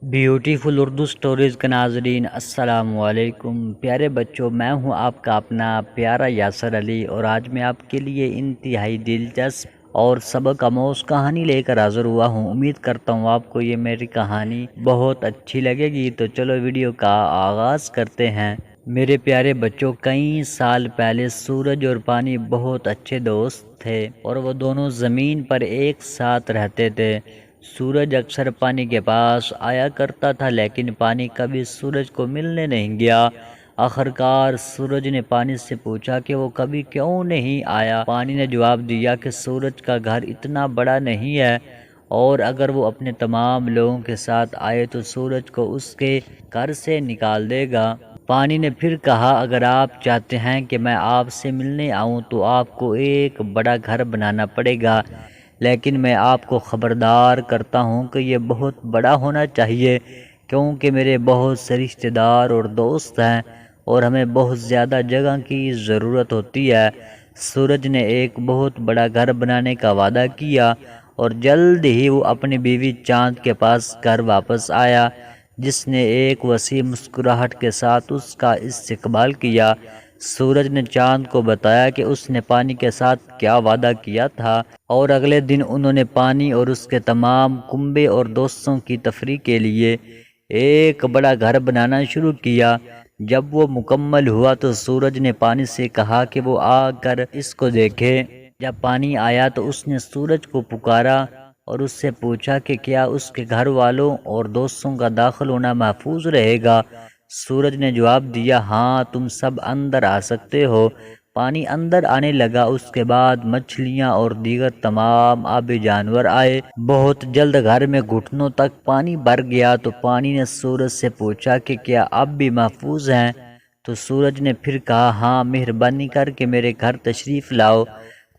Beautiful Urdu stories کے ناظرین السلام علیکم پیارے بچوں، میں ہوں آپ کا اپنا پیارا یاسر علی، اور آج میں آپ کے لیے انتہائی دلچسپ اور سبق آموز کہانی لے کر حاضر ہوا ہوں۔ امید کرتا ہوں آپ کو یہ میری کہانی بہت اچھی لگے گی، تو چلو ویڈیو کا آغاز کرتے ہیں۔ میرے پیارے بچوں، کئی سال پہلے سورج اور پانی بہت اچھے دوست تھے اور وہ دونوں زمین پر ایک ساتھ رہتے تھے۔ سورج اکثر پانی کے پاس آیا کرتا تھا، لیکن پانی کبھی سورج کو ملنے نہیں گیا۔ آخرکار سورج نے پانی سے پوچھا کہ وہ کبھی کیوں نہیں آیا۔ پانی نے جواب دیا کہ سورج کا گھر اتنا بڑا نہیں ہے، اور اگر وہ اپنے تمام لوگوں کے ساتھ آئے تو سورج کو اس کے گھر سے نکال دے گا۔ پانی نے پھر کہا، اگر آپ چاہتے ہیں کہ میں آپ سے ملنے آؤں تو آپ کو ایک بڑا گھر بنانا پڑے گا، لیکن میں آپ کو خبردار کرتا ہوں کہ یہ بہت بڑا ہونا چاہیے، کیونکہ میرے بہت سے رشتہ دار اور دوست ہیں اور ہمیں بہت زیادہ جگہ کی ضرورت ہوتی ہے۔ سورج نے ایک بہت بڑا گھر بنانے کا وعدہ کیا اور جلد ہی وہ اپنی بیوی چاند کے پاس گھر واپس آیا، جس نے ایک وسیع مسکراہٹ کے ساتھ اس کا استقبال کیا۔ سورج نے چاند کو بتایا کہ اس نے پانی کے ساتھ کیا وعدہ کیا تھا، اور اگلے دن انہوں نے پانی اور اس کے تمام کنبے اور دوستوں کی تفریح کے لیے ایک بڑا گھر بنانا شروع کیا۔ جب وہ مکمل ہوا تو سورج نے پانی سے کہا کہ وہ آ کر اس کو دیکھے۔ جب پانی آیا تو اس نے سورج کو پکارا اور اس سے پوچھا کہ کیا اس کے گھر والوں اور دوستوں کا داخل ہونا محفوظ رہے گا۔ سورج نے جواب دیا، ہاں، تم سب اندر آ سکتے ہو۔ پانی اندر آنے لگا، اس کے بعد مچھلیاں اور دیگر تمام آبی جانور آئے۔ بہت جلد گھر میں گھٹنوں تک پانی بھر گیا تو پانی نے سورج سے پوچھا کہ کیا اب بھی محفوظ ہیں؟ تو سورج نے پھر کہا، ہاں، مہربانی کر کے میرے گھر تشریف لاؤ۔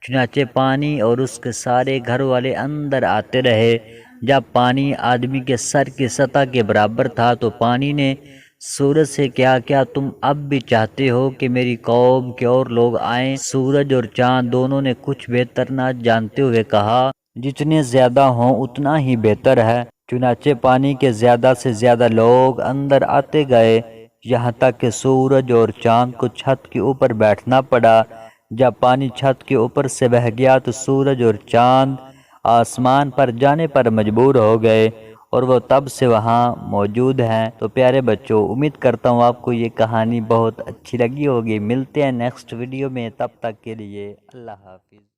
چنانچہ پانی اور اس کے سارے گھر والے اندر آتے رہے۔ جب پانی آدمی کے سر کی سطح کے برابر تھا تو پانی نے سورج سے کہا، کیا تم اب بھی چاہتے ہو کہ میری قوم کے اور لوگ آئیں؟ سورج اور چاند دونوں نے کچھ بہتر نہ جانتے ہوئے کہا، جتنے زیادہ ہوں اتنا ہی بہتر ہے۔ چنانچہ پانی کے زیادہ سے زیادہ لوگ اندر آتے گئے، یہاں تک کہ سورج اور چاند کو چھت کے اوپر بیٹھنا پڑا۔ جب پانی چھت کے اوپر سے بہہ گیا تو سورج اور چاند آسمان پر جانے پر مجبور ہو گئے، اور وہ تب سے وہاں موجود ہیں۔ تو پیارے بچوں، امید کرتا ہوں آپ کو یہ کہانی بہت اچھی لگی ہوگی۔ ملتے ہیں نیکسٹ ویڈیو میں، تب تک کے لیے اللہ حافظ۔